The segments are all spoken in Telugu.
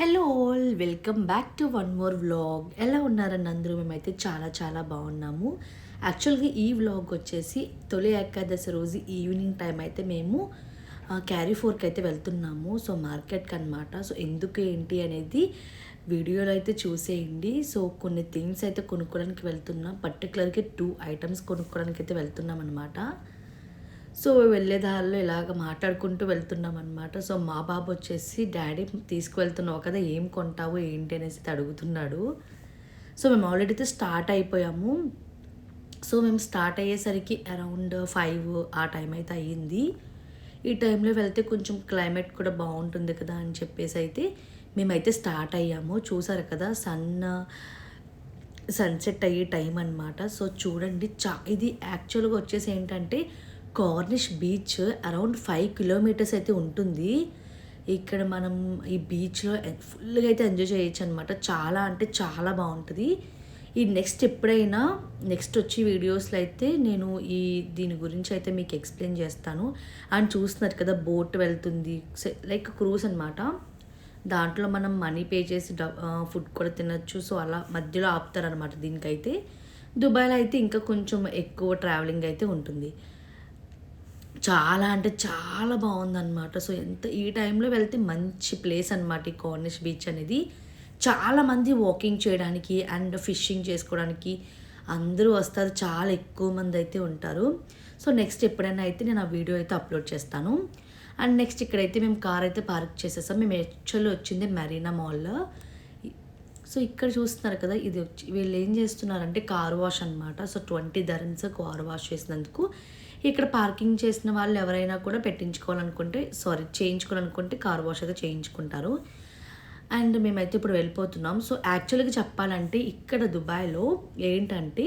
Hello all welcome back to one more vlog. ఎలా ఉన్నారని అందరూ? మేమైతే చాలా చాలా బాగున్నాము. యాక్చువల్గా ఈ వ్లాగ్ వచ్చేసి తొలి ఏకాదశి రోజు ఈవినింగ్ టైం అయితే మేము క్యారీ ఫోర్కి అయితే వెళ్తున్నాము. సో మార్కెట్కి అనమాట. సో ఎందుకు ఏంటి అనేది వీడియోలో అయితే చూసేయండి. సో కొన్ని థింగ్స్ అయితే కొనుక్కోవడానికి వెళ్తున్నాం. పర్టికులర్గా 2 ఐటమ్స్ కొనుక్కోవడానికి అయితే వెళ్తున్నాం అనమాట. సో వెళ్ళే దారిలో ఇలాగ మాట్లాడుకుంటూ వెళ్తున్నాం అనమాట. సో మా బాబు వచ్చేసి డాడీ తీసుకువెళ్తున్నావు కదా, ఏం కొంటావు ఏంటి అనేసి అడుగుతున్నాడు. సో మేము ఆల్రెడీ అయితే స్టార్ట్ అయిపోయాము. సో మేము స్టార్ట్ అయ్యేసరికి అరౌండ్ 5 ఆ టైం అయితే అయ్యింది. ఈ టైంలో వెళ్తే కొంచెం క్లైమేట్ కూడా బాగుంటుంది కదా అని చెప్పేసి అయితే మేమైతే స్టార్ట్ అయ్యాము. చూసారు కదా సన్సెట్ అయ్యే టైం అనమాట. సో చూడండి, ఇది యాక్చువల్గా వచ్చేసి ఏంటంటే కార్నిష్ బీచ్ అరౌండ్ 5 కిలోమీటర్స్ అయితే ఉంటుంది. ఇక్కడ మనం ఈ బీచ్లో ఫుల్గా అయితే ఎంజాయ్ చేయొచ్చు అనమాట. చాలా అంటే చాలా బాగుంటుంది. ఈ నెక్స్ట్ వచ్చి వీడియోస్లో అయితే నేను దీని గురించి అయితే మీకు ఎక్స్ప్లెయిన్ చేస్తాను. అండ్ చూస్తున్నారు కదా, బోట్ వెళ్తుంది, లైక్ క్రూజ్ అనమాట. దాంట్లో మనం మనీ పే చేసి ఫుడ్ కూడా తినచ్చు. సో అలా మధ్యలో ఆపుతారనమాట. దీనికైతే దుబాయ్లో అయితే ఇంకా కొంచెం ఎక్కువ ట్రావెలింగ్ అయితే ఉంటుంది. చాలా అంటే చాలా బాగుందన్నమాట. సో ఈ టైంలో వెళ్తే మంచి ప్లేస్ అనమాట ఈ కార్నిష్ బీచ్ అనేది. చాలామంది వాకింగ్ చేయడానికి అండ్ ఫిషింగ్ చేసుకోవడానికి అందరూ వస్తారు. చాలా ఎక్కువ మంది అయితే ఉంటారు. సో నెక్స్ట్ ఎప్పుడైనా అయితే నేను ఆ వీడియో అయితే అప్లోడ్ చేస్తాను. అండ్ నెక్స్ట్ ఇక్కడైతే మేము కార్ అయితే పార్క్ చేసేసాం. మేము యాక్చువల్లీ వచ్చింది మెరీనా మాల్లో. సో ఇక్కడ చూస్తున్నారు కదా, వీళ్ళు ఏం చేస్తున్నారంటే కార్ వాష్ అనమాట. సో 20 dirhams కార్ వాష్ చేసినందుకు ఇక్కడ పార్కింగ్ చేసిన వాళ్ళు ఎవరైనా కూడా చేయించుకోవాలనుకుంటే కార్ వాష్ అయితే చేయించుకుంటారు. అండ్ మేమైతే ఇప్పుడు వెళ్ళిపోతున్నాం. సో యాక్చువల్గా చెప్పాలంటే ఇక్కడ దుబాయ్లో ఏంటంటే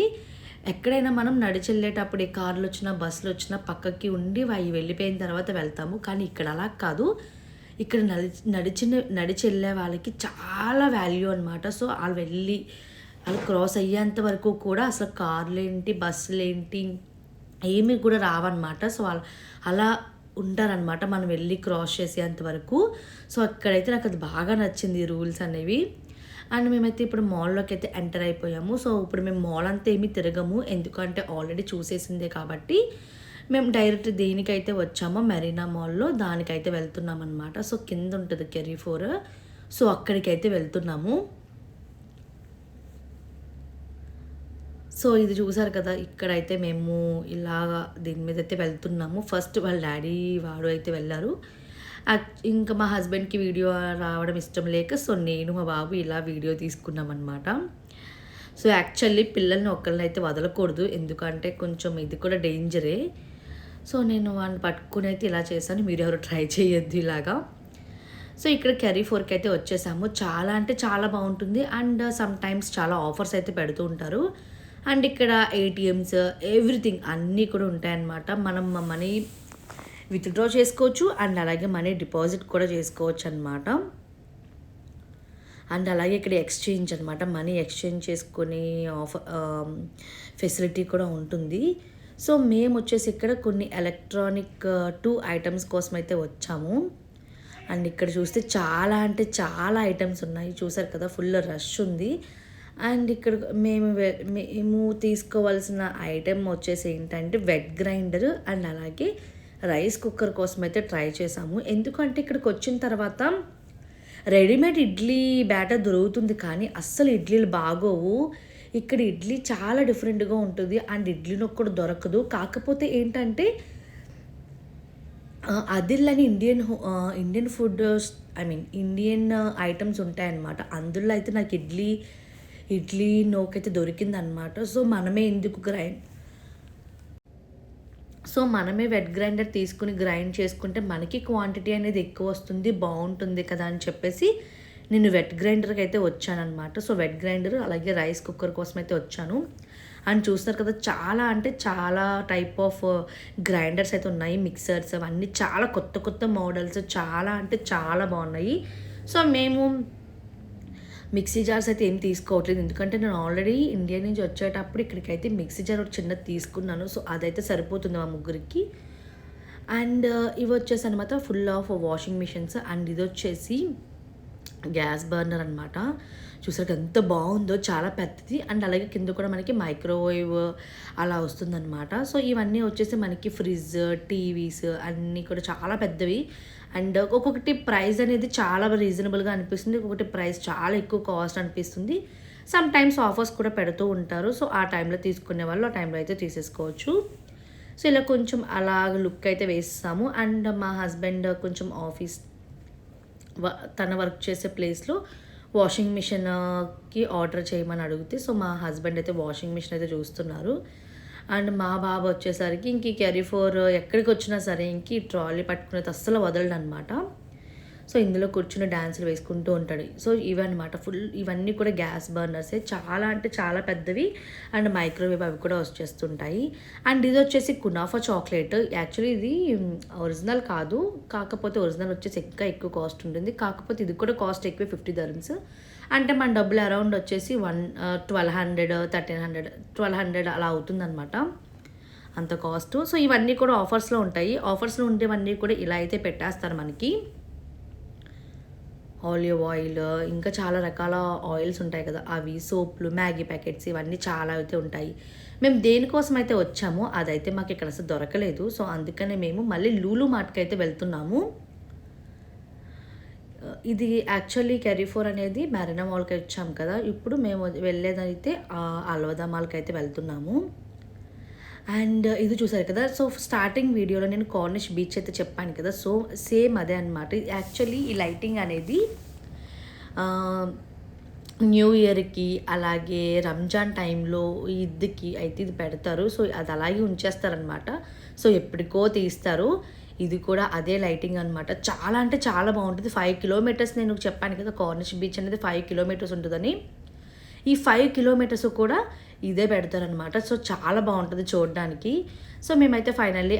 ఎక్కడైనా మనం నడిచి వెళ్ళేటప్పుడు ఏ కార్లు వచ్చినా బస్సులు వచ్చినా పక్కకి ఉండి వెళ్ళిపోయిన తర్వాత వెళ్తాము. కానీ ఇక్కడ అలా కాదు. ఇక్కడ నడిచి వెళ్ళే వాళ్ళకి చాలా వాల్యూ అనమాట. సో వాళ్ళు క్రాస్ అయ్యేంత వరకు కూడా అసలు కార్లు ఏంటి బస్సులు ఏంటి ఏమీ కూడా రావన్నమాట. సో అలా ఉంటారనమాట మనం వెళ్ళి క్రాస్ చేసేంత వరకు. సో అక్కడైతే నాకు అది బాగా నచ్చింది ఈ రూల్స్ అనేవి. అండ్ మేమైతే ఇప్పుడు మాల్లోకి అయితే ఎంటర్ అయిపోయాము. సో ఇప్పుడు మేము మాల్ అంతా ఏమీ తిరగము, ఎందుకంటే ఆల్రెడీ చూసేసిందే కాబట్టి మేము డైరెక్ట్ దేనికైతే వచ్చామో మెరీనా మాల్లో దానికైతే వెళ్తున్నాం అనమాట. సో కింద ఉంటుంది కెరీ 4. సో అక్కడికైతే వెళ్తున్నాము. సో ఇది చూసారు కదా, ఇక్కడైతే మేము ఇలాగా దీని మీద అయితే వెళ్తున్నాము. ఫస్ట్ వాళ్ళ డాడీ వాడు అయితే వెళ్ళారు. ఇంకా మా హస్బెండ్కి వీడియో రావడం ఇష్టం లేక సో నేను మా బాబు ఇలా వీడియో తీసుకున్నాం అనమాట. సో యాక్చువల్లీ పిల్లల్ని ఒక్కళ్ళని అయితే వదలకూడదు, ఎందుకంటే కొంచెం ఇది కూడా డేంజరే. సో నేను వాడిని పట్టుకుని అయితే ఇలా చేశాను. మీరు ఎవరు ట్రై చేయొద్దు ఇలాగా. సో ఇక్కడ కెరీ 4కి అయితే వచ్చేసాము. చాలా అంటే చాలా బాగుంటుంది. అండ్ సమ్ టైమ్స్ చాలా ఆఫర్స్ అయితే పెడుతూ ఉంటారు. అండ్ ఇక్కడ ఏటీఎమ్స్ ఎవ్రీథింగ్ అన్నీ కూడా ఉంటాయన్నమాట. మనం మనీ విత్డ్రా చేసుకోవచ్చు అండ్ అలాగే మనీ డిపాజిట్ కూడా చేసుకోవచ్చు అనమాట. అండ్ అలాగే ఇక్కడ ఎక్స్చేంజ్ అనమాట, మనీ ఎక్స్చేంజ్ చేసుకునే ఫెసిలిటీ కూడా ఉంటుంది. సో మేము వచ్చేసి ఇక్కడ కొన్ని ఎలక్ట్రానిక్ 2 ఐటమ్స్ కోసం అయితే వచ్చాము. అండ్ ఇక్కడ చూస్తే చాలా అంటే చాలా ఐటమ్స్ ఉన్నాయి. చూసారు కదా, ఫుల్ రష్ ఉంది. అండ్ ఇక్కడ మేము తీసుకోవాల్సిన ఐటెం వచ్చేసి ఏంటంటే వెట్ గ్రైండర్ అండ్ అలాగే రైస్ కుక్కర్ కోసం అయితే ట్రై చేసాము. ఎందుకంటే ఇక్కడికి వచ్చిన తర్వాత రెడీమేడ్ ఇడ్లీ బ్యాటర్ దొరుకుతుంది, కానీ అస్సలు ఇడ్లీలు బాగోవు. ఇక్కడ ఇడ్లీ చాలా డిఫరెంట్గా ఉంటుంది అండ్ ఇడ్లీ నొక్కడు దొరకదు. కాకపోతే ఏంటంటే అదిల్లని ఇండియన్ ఫుడ్ ఇండియన్ ఐటమ్స్ ఉంటాయన్నమాట. అందులో అయితే నాకు ఇడ్లీ నోకైతే దొరికిందనమాట. సో మనమే వెట్ గ్రైండర్ తీసుకుని గ్రైండ్ చేసుకుంటే మనకి క్వాంటిటీ అనేది ఎక్కువ వస్తుంది, బాగుంటుంది కదా అని చెప్పేసి నేను వెట్ గ్రైండర్కి అయితే వచ్చానమాట. సో వెట్ గ్రైండర్ అలాగే రైస్ కుక్కర్ కోసం అయితే వచ్చాను. అండ్ చూస్తారు కదా, చాలా అంటే చాలా టైప్ ఆఫ్ గ్రైండర్స్ అయితే ఉన్నాయి, మిక్సర్స్ అవన్నీ చాలా కొత్త కొత్త మోడల్స్, చాలా అంటే చాలా బాగున్నాయి. సో మేము మిక్సీ జార్స్ అయితే ఏం తీసుకోవట్లేదు, ఎందుకంటే నేను ఆల్రెడీ ఇండియా నుంచి వచ్చేటప్పుడు ఇక్కడికైతే మిక్సీ జార్ ఒకటి చిన్నది తీసుకున్నాను. సో అదైతే సరిపోతుంది మా ముగ్గురికి. అండ్ ఇవి వచ్చేసి అనమాట full of washing machines. And ఇది వచ్చేసి గ్యాస్ బర్నర్ అనమాట. చూసారు ఎంత బాగుందో, చాలా పెద్దది. అండ్ అలాగే కింద కూడా మనకి మైక్రోవేవ్ అలా వస్తుందన్నమాట. సో ఇవన్నీ వచ్చేసి మనకి ఫ్రిడ్జ్, టీవీస్ అన్నీ కూడా చాలా పెద్దవి. అండ్ ఒక్కొక్కటి ప్రైస్ అనేది చాలా రీజనబుల్గా అనిపిస్తుంది, ఒక్కొక్కటి ప్రైస్ చాలా ఎక్కువ కాస్ట్ అనిపిస్తుంది. సమ్ టైమ్స్ ఆఫర్స్ కూడా పెడుతూ ఉంటారు. సో ఆ టైంలో తీసుకునే వాళ్ళు ఆ టైంలో అయితే తీసేసుకోవచ్చు. సో ఇలా కొంచెం అలాగ లుక్ అయితే వేస్తాము. అండ్ మా హస్బెండ్ కొంచెం ఆఫీస్ తన వర్క్ చేసే ప్లేస్లో వాషింగ్ మిషన్కి ఆర్డర్ చేయమని అడిగితే, సో మా హస్బెండ్ అయితే వాషింగ్ మిషన్ అయితే చూస్తున్నారు. అండ్ మా బాబు వచ్చేసరికి ఇంక ఈ క్యారీ ఫోర్ ఎక్కడికి వచ్చినా సరే ఇంక ఈ ట్రాలీ పట్టుకునేది అస్సలు వదలడనమాట. సో ఇందులో కూర్చుని డ్యాన్సులు వేసుకుంటూ ఉంటాడు. సో ఇవన్నమాట ఇవన్నీ కూడా గ్యాస్ బర్నర్సే, చాలా అంటే చాలా పెద్దవి. అండ్ మైక్రోవేవ్ అవి కూడా వచ్చేస్తుంటాయి. అండ్ ఇది వచ్చేసి కునాఫా చాక్లెట్. యాక్చువల్లీ ఇది ఒరిజినల్ కాదు, కాకపోతే ఒరిజినల్ వచ్చేసి ఇంకా ఎక్కువ కాస్ట్ ఉంటుంది. కాకపోతే ఇది కూడా కాస్ట్ ఎక్కువ, 50 dirhams. అంటే మన డబ్బులు అరౌండ్ వచ్చేసి 1200, 1300, 1200 అలా అవుతుందన్నమాట, అంత కాస్ట్. సో ఇవన్నీ కూడా ఆఫర్స్లో ఉంటాయి. ఆఫర్స్లో ఉండేవన్నీ కూడా ఇలా అయితే పెట్టేస్తారు మనకి. ఆలివ్ ఆయిల్, ఇంకా చాలా రకాల ఆయిల్స్ ఉంటాయి కదా, అవి, సోప్లు, మ్యాగీ ప్యాకెట్స్, ఇవన్నీ చాలా అయితే ఉంటాయి. మేము దేనికోసం అయితే వచ్చామో అదైతే మాకు ఇక్కడ అసలు దొరకలేదు. సో అందుకనే మేము మళ్ళీ లూలు మార్ట్కి అయితే వెళ్తున్నాము. ఇది యాక్చువల్లీ క్యారీఫోర్ అనేది మెరీనా మాల్కి వచ్చాము కదా, ఇప్పుడు మేము వెళ్ళేదైతే అల్వదా మాల్కి అయితే వెళ్తున్నాము. అండ్ ఇది చూసారు కదా, సో స్టార్టింగ్ వీడియోలో నేను కార్నిష్ బీచ్ అయితే చెప్పాను కదా, సో సేమ్ అదే అనమాట. యాక్చువల్లీ ఈ లైటింగ్ అనేది న్యూ ఇయర్కి అలాగే రంజాన్ టైంలో ఈద్కి అయితే ఇది పెడతారు. సో అది అలాగే ఉంచేస్తారనమాట. సో ఎప్పటికో తీస్తారు. ఇది కూడా అదే లైటింగ్ అనమాట. చాలా అంటే చాలా బాగుంటుంది. 5 kilometers, నేను చెప్పాను కదా కార్నిష్ బీచ్ అనేది 5 kilometers ఉంటుందని. ఈ 5 kilometers కూడా ఇదే పెడతారనమాట. సో చాలా బాగుంటుంది చూడడానికి. సో మేమైతే ఫైనల్లీ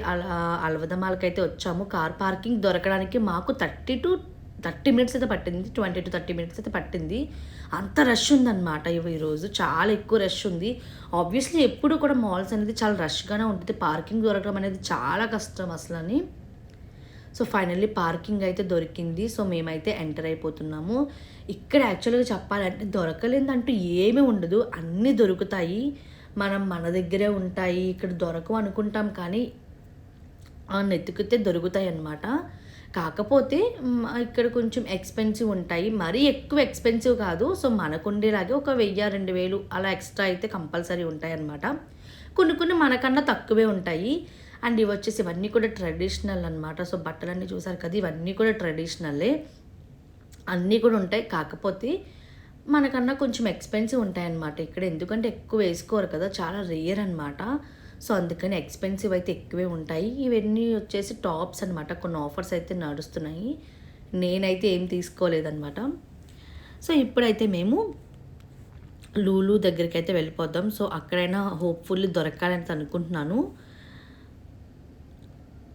అల్వదా మాల్కి అయితే వచ్చాము. కార్ పార్కింగ్ దొరకడానికి మాకు 30 minutes అయితే పట్టింది, 20 to 30 minutes అయితే పట్టింది. అంత రష్ ఉందన్నమాట ఈరోజు, చాలా ఎక్కువ రష్ ఉంది. ఆబ్వియస్లీ ఎప్పుడు కూడా మాల్స్ అనేది చాలా రష్గానే ఉంటుంది, పార్కింగ్ దొరకడం అనేది చాలా కష్టం అసలు అని. సో ఫైనల్లీ పార్కింగ్ అయితే దొరికింది. సో మేమైతే ఎంటర్ అయిపోతున్నాము. ఇక్కడ యాక్చువల్గా చెప్పాలంటే దొరకలేదంటూ ఏమీ ఉండదు, అన్నీ దొరుకుతాయి. మన దగ్గరే ఉంటాయి, ఇక్కడ దొరకవు అనుకుంటాం కానీ నెత్తుకితే దొరుకుతాయి అన్నమాట. కాకపోతే ఇక్కడ కొంచెం ఎక్స్పెన్సివ్ ఉంటాయి, మరీ ఎక్కువ ఎక్స్పెన్సివ్ కాదు. సో మనకు ఉండేలాగే ఒక 1000-2000 అలా ఎక్స్ట్రా అయితే కంపల్సరీ ఉంటాయి అన్నమాట. కొన్ని మనకన్నా తక్కువే ఉంటాయి. అండ్ ఇవి వచ్చేసి ఇవన్నీ కూడా ట్రెడిషనల్ అనమాట. సో బట్టలన్నీ చూసారు కదా, ఇవన్నీ కూడా ట్రెడిషనల్లే, అన్నీ కూడా ఉంటాయి. కాకపోతే మనకన్నా కొంచెం ఎక్స్పెన్సివ్ ఉంటాయి అన్నమాట ఇక్కడ, ఎందుకంటే ఎక్కువ వేసుకోరు కదా, చాలా రేర్ అనమాట. సో అందుకని ఎక్స్పెన్సివ్ అయితే ఎక్కువే ఉంటాయి. ఇవన్నీ వచ్చేసి టాప్స్ అనమాట. కొన్ని ఆఫర్స్ అయితే నడుస్తున్నాయి, నేనైతే ఏం తీసుకోలేదన్నమాట. సో ఇప్పుడైతే మేము లూలు దగ్గరికి అయితే వెళ్ళిపోదాం. సో అక్కడైనా హోప్ఫుల్లీ దొరకాలని అనుకుంటున్నాను.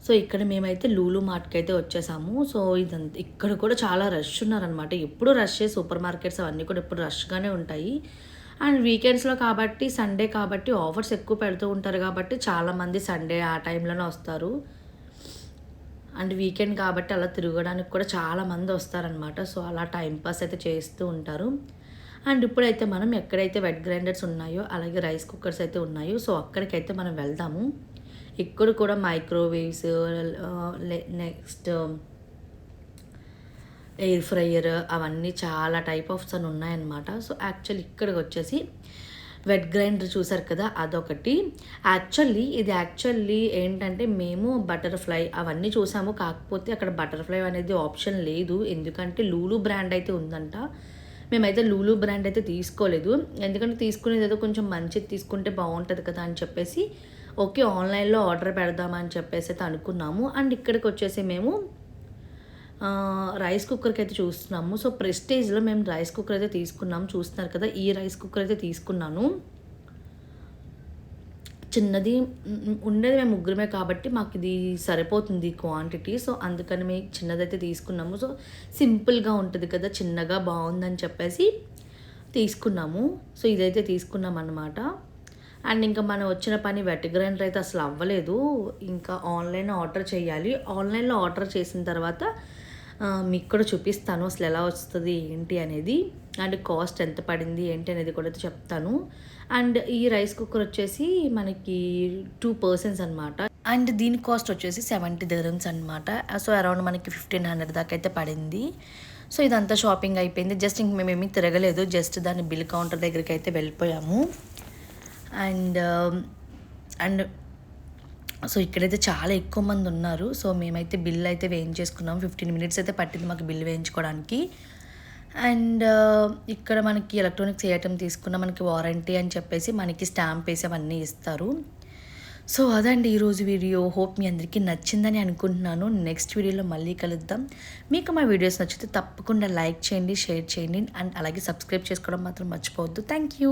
సో ఇక్కడ మేమైతే లూలు మార్ట్కి అయితే వచ్చేసాము. సో ఇదంతా ఇక్కడ కూడా చాలా రష్ ఉన్నారనమాట. ఎప్పుడు రష్, సూపర్ మార్కెట్స్ అవన్నీ కూడా ఎప్పుడు రష్గానే ఉంటాయి. అండ్ వీకెండ్స్లో కాబట్టి, సండే కాబట్టి ఆఫర్స్ ఎక్కువ పెడుతూ ఉంటారు కాబట్టి చాలామంది సండే ఆ టైంలోనే వస్తారు. అండ్ వీకెండ్ కాబట్టి అలా తిరగడానికి కూడా చాలామంది వస్తారనమాట. సో అలా టైంపాస్ అయితే చేస్తూ ఉంటారు. అండ్ ఇప్పుడైతే మనం ఎక్కడైతే వెట్ గ్రైండర్స్ ఉన్నాయో అలాగే రైస్ కుక్కర్స్ అయితే ఉన్నాయో, సో అక్కడికైతే మనం వెళ్దాము. ఇక్కడ కూడా మైక్రోవేవ్స్, నెక్స్ట్ ఎయిర్ ఫ్రైయర్, అవన్నీ చాలా టైప్ ఆఫ్స్ అని ఉన్నాయన్నమాట. సో యాక్చువల్లీ ఇక్కడికి వచ్చేసి వెట్ గ్రైండర్ చూసారు కదా, అదొకటి. ఇది ఏంటంటే మేము బటర్ఫ్లై అవన్నీ చూసాము, కాకపోతే అక్కడ బటర్ఫ్లై అనేది ఆప్షన్ లేదు, ఎందుకంటే లూలు బ్రాండ్ అయితే ఉందంట. మేమైతే లూలు బ్రాండ్ అయితే తీసుకోలేదు, ఎందుకంటే తీసుకునేది ఏదో కొంచెం మంచిది తీసుకుంటే బాగుంటుంది కదా అని చెప్పేసి ఓకే ఆన్లైన్లో ఆర్డర్ పెడదామని చెప్పేసి అయితే అనుకున్నాము. అండ్ ఇక్కడికి వచ్చేసి మేము రైస్ కుక్కర్కి అయితే చూస్తున్నాము. సో ప్రెస్టేజ్లో మేము రైస్ కుక్కర్ అయితే తీసుకున్నాము, చూస్తున్నారు కదా, ఈ రైస్ కుక్కర్ అయితే తీసుకున్నాను. చిన్నది ఉండేది మేము ముగ్గురమే కాబట్టి మాకు ఇది సరిపోతుంది క్వాంటిటీ. సో అందుకని మేము చిన్నదైతే తీసుకున్నాము. సో సింపుల్గా ఉంటుంది కదా, చిన్నగా బాగుందని చెప్పేసి తీసుకున్నాము. సో ఇదైతే తీసుకున్నాం అన్నమాట. అండ్ ఇంకా మనం వచ్చిన పని వెట్ గ్రైండర్ అయితే అసలు అవ్వలేదు, ఇంకా ఆన్లైన్ ఆర్డర్ చేయాలి. ఆన్లైన్లో ఆర్డర్ చేసిన తర్వాత మీకు కూడా చూపిస్తాను అసలు ఎలా వస్తుంది ఏంటి అనేది, అండ్ కాస్ట్ ఎంత పడింది ఏంటి అనేది కూడా అయితే చెప్తాను. అండ్ ఈ రైస్ కుక్కర్ వచ్చేసి మనకి 2 పర్సన్స్ అనమాట. అండ్ దీని కాస్ట్ వచ్చేసి 70 dirhams అనమాట. సో అరౌండ్ మనకి 1500 దాకా అయితే పడింది. సో ఇదంతా షాపింగ్ అయిపోయింది. జస్ట్ ఇంక మేమేమీ తిరగలేదు, జస్ట్ దాని బిల్ కౌంటర్ దగ్గరికి అయితే వెళ్ళిపోయాము. అండ్ అండ్ సో ఇక్కడైతే చాలా ఎక్కువ మంది ఉన్నారు. సో మేమైతే బిల్ అయితే వేయించేసుకున్నాం. 15 minutes అయితే పట్టింది మాకు బిల్ వేయించుకోవడానికి. అండ్ ఇక్కడ మనకి ఎలక్ట్రానిక్స్ ఏ ఐటమ్ తీసుకున్నా మనకి వారంటీ అని చెప్పేసి మనకి స్టాంప్ వేసి అవన్నీ ఇస్తారు. సో అదండి ఈరోజు వీడియో. హోప్ మీ అందరికీ నచ్చిందని అనుకుంటున్నాను. నెక్స్ట్ వీడియోలో మళ్ళీ కలుద్దాం. మీకు మా వీడియోస్ నచ్చితే తప్పకుండా లైక్ చేయండి, షేర్ చేయండి, అండ్ అలాగే సబ్స్క్రైబ్ చేసుకోవడం మాత్రం మర్చిపోవద్దు. Thank you.